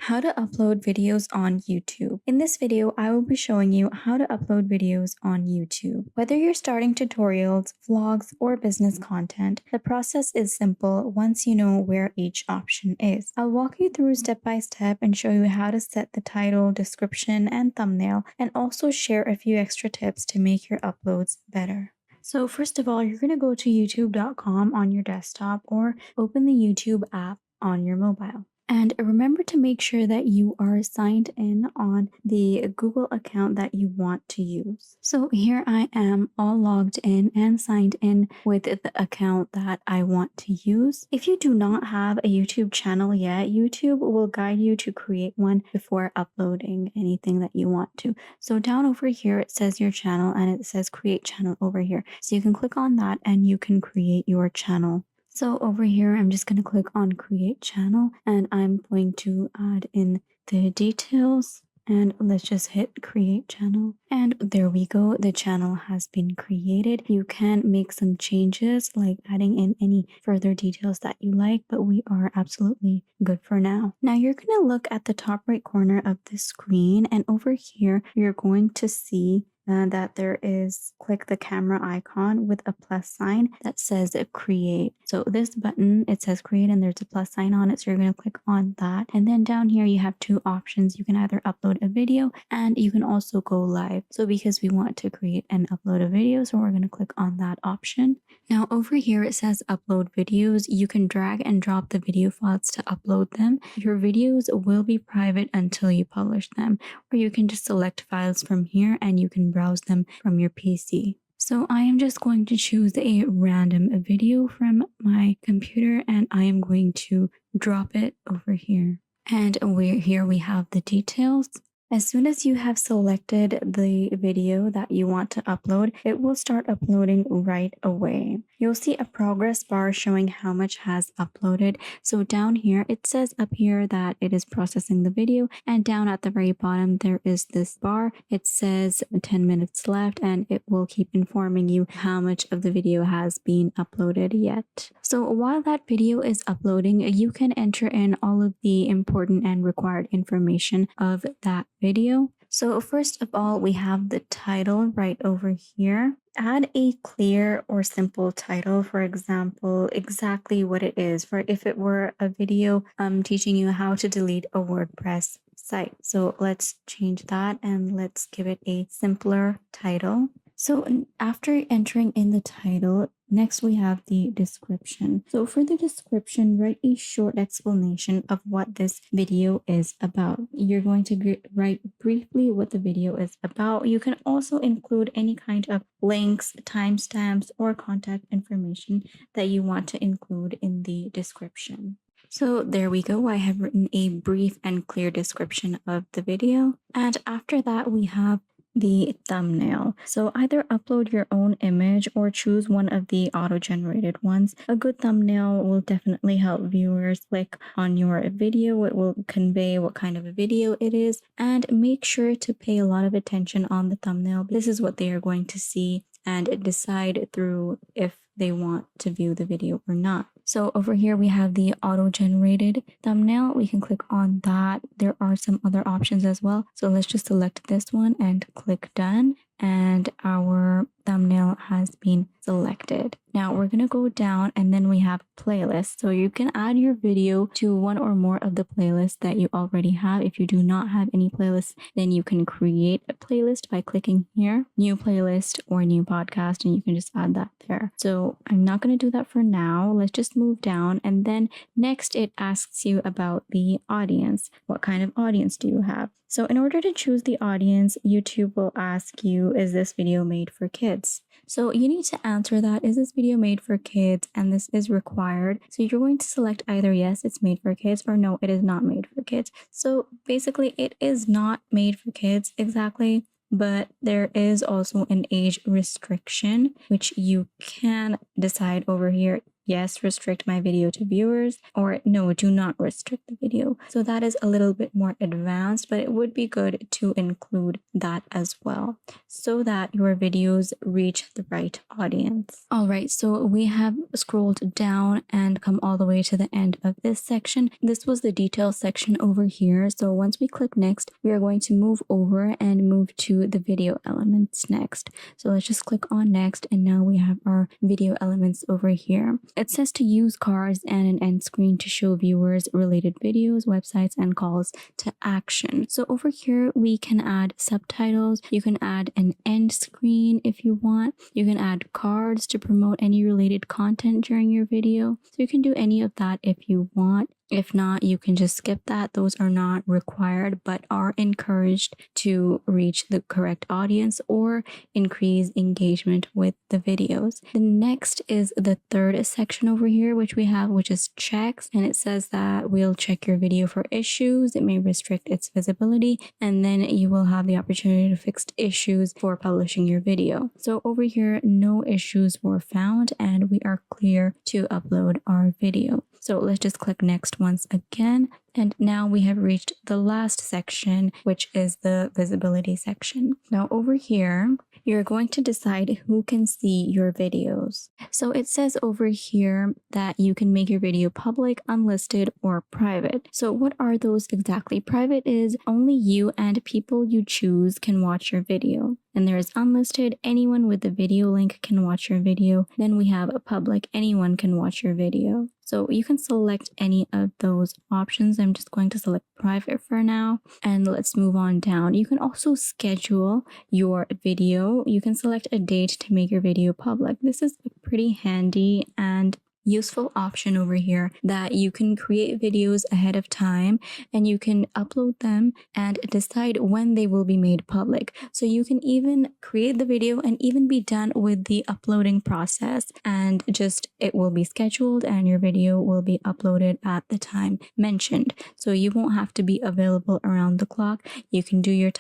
How to upload videos on YouTube. In this video, I will be showing you how to upload videos on YouTube. Whether you're starting tutorials, vlogs, or business content, the process is simple once you know where each option is. I'll walk you through step by step and show you how to set the title, description, and thumbnail, and also share a few extra tips to make your uploads better. So first of all, you're going to go to youtube.com on your desktop or open the YouTube app on your mobile. And remember to make sure that you are signed in on the Google account that you want to use. So here I am all logged in and signed in with the account that I want to use. If you do not have a YouTube channel yet, YouTube will guide you to create one before uploading anything that you want to. So down over here, it says your channel and it says create channel over here. So you can click on that and you can create your channel. So over here, I'm just going to click on create channel and I'm going to add in the details and let's just hit create channel. And there we go. The channel has been created. You can make some changes like adding in any further details that you like, but we are absolutely good for now. Now you're going to look at the top right corner of the screen and over here, you're going to see that there is click the camera icon with a plus sign that says create. So this button, it says create and there's a plus sign on it. So you're going to click on that. And then down here, you have two options. You can either upload a video and you can also go live. So because we want to create and upload a video, so we're going to click on that option. Now over here, it says upload videos. You can drag and drop the video files to upload them. Your videos will be private until you publish them, or you can just select files from here and you can browse them from your PC. So I am just going to choose a random video from my computer and I am going to drop it over here. And here we have the details. As soon as you have selected the video that you want to upload, it will start uploading right away. You'll see a progress bar showing how much has uploaded. So down here, it says up here that it is processing the video, and down at the very bottom, there is this bar. It says 10 minutes left, and it will keep informing you how much of the video has been uploaded yet. So while that video is uploading, you can enter in all of the important and required information of that video. So first of all, we have the title right over here. Add a clear or simple title, for example, exactly what it is. For if it were a video teaching you how to delete a WordPress site. So let's change that and let's give it a simpler title. So after entering in the title, next we have the description. So for the description, write a short explanation of what this video is about. You're going to write briefly what the video is about. You can also include any kind of links, timestamps, or contact information that you want to include in the description. So there we go. I have written a brief and clear description of the video. And after that, we have the thumbnail. So either upload your own image or choose one of the auto-generated ones. A good thumbnail will definitely help viewers click on your video. It will convey what kind of a video it is, and make sure to pay a lot of attention on the thumbnail. This is what they are going to see and decide through if they want to view the video or not. So over here we have the auto-generated thumbnail. We can click on that. There are some other options as well. So let's just select this one and click done. And our thumbnail has been selected. Now we're going to go down and then we have playlists. So you can add your video to one or more of the playlists that you already have. If you do not have any playlists, then you can create a playlist by clicking here, new playlist or new podcast, and you can just add that there. So I'm not going to do that for now. Let's just move down. And then next it asks you about the audience. What kind of audience do you have? So in order to choose the audience, YouTube will ask you, is this video made for kids? So you need to answer that, is this video made for kids? And this is required. So you're going to select either yes, it's made for kids, or no, it is not made for kids. So basically it is not made for kids exactly, but there is also an age restriction, which you can decide over here. yes, restrict my video to viewers, or no, do not restrict the video. So that is a little bit more advanced, but it would be good to include that as well so that your videos reach the right audience. All right, so we have scrolled down and come all the way to the end of this section. This was the details section over here. So once we click next, we are going to move over and move to the video elements next. So let's just click on next, and now we have our video elements over here. It says to use cards and an end screen to show viewers related videos, websites, and calls to action. So over here, we can add subtitles. You can add an end screen if you want. You can add cards to promote any related content during your video. So you can do any of that if you want. If not, you can just skip that. Those are not required, but are encouraged to reach the correct audience or increase engagement with the videos. The next is the third section over here, which we have, which is checks. And it says that we'll check your video for issues. It may restrict its visibility, and then you will have the opportunity to fix issues for publishing your video. So over here, no issues were found, and we are clear to upload our video. So let's just click next once again. And now we have reached the last section, which is the visibility section. Now over here, you're going to decide who can see your videos. So it says over here that you can make your video public, unlisted, or private. So what are those exactly? Private is only you and people you choose can watch your video. And there is unlisted, anyone with the video link can watch your video. Then we have a public, anyone can watch your video. So you can select any of those options. I'm just going to select private for now, and let's move on down. You can also schedule your video. You can select a date to make your video public. This is a pretty handy and useful option over here that you can create videos ahead of time and you can upload them and decide when they will be made public. So you can even create the video and even be done with the uploading process, and just it will be scheduled and your video will be uploaded at the time mentioned. So you won't have to be available around the clock. You can do your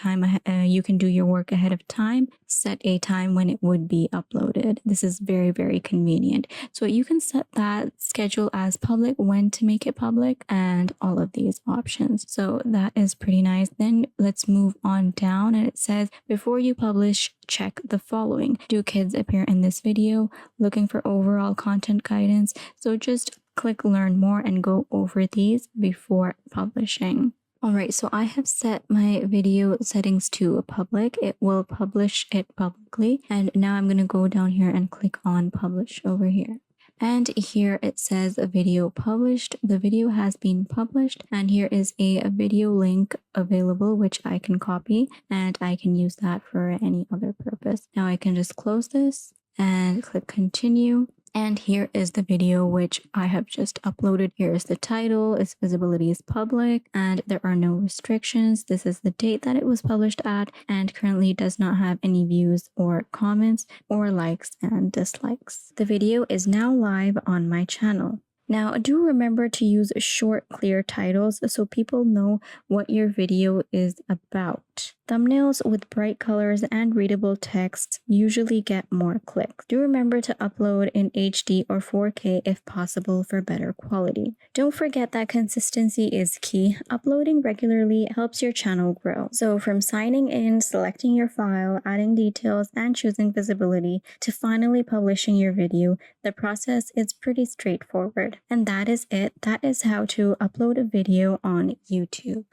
you can do your work ahead of time, set a time when it would be uploaded. This is very, very convenient. So you can set that schedule as public, when to make it public, and all of these options. So that is pretty nice. Then let's move on down, and it says before you publish, check the following. Do kids appear in this video? Looking for overall content guidance. So just click learn more and go over these before publishing. Alright, so I have set my video settings to public. It will publish it publicly. And now I'm going to go down here and click on publish over here. And here it says a video published. The video has been published, and here is a video link available which I can copy and I can use that for any other purpose. Now I can just close this and click continue. And here is the video which I have just uploaded. Here is the title, its visibility is public, and there are no restrictions. This is the date that it was published at, and currently does not have any views or comments or likes and dislikes. The video is now live on my channel. Now, do remember to use short, clear titles so people know what your video is about. Thumbnails with bright colors and readable text usually get more clicks. Do remember to upload in HD or 4K if possible for better quality. Don't forget that consistency is key. Uploading regularly helps your channel grow. So from signing in, selecting your file, adding details, and choosing visibility to finally publishing your video, the process is pretty straightforward. And that is it. That is how to upload a video on YouTube.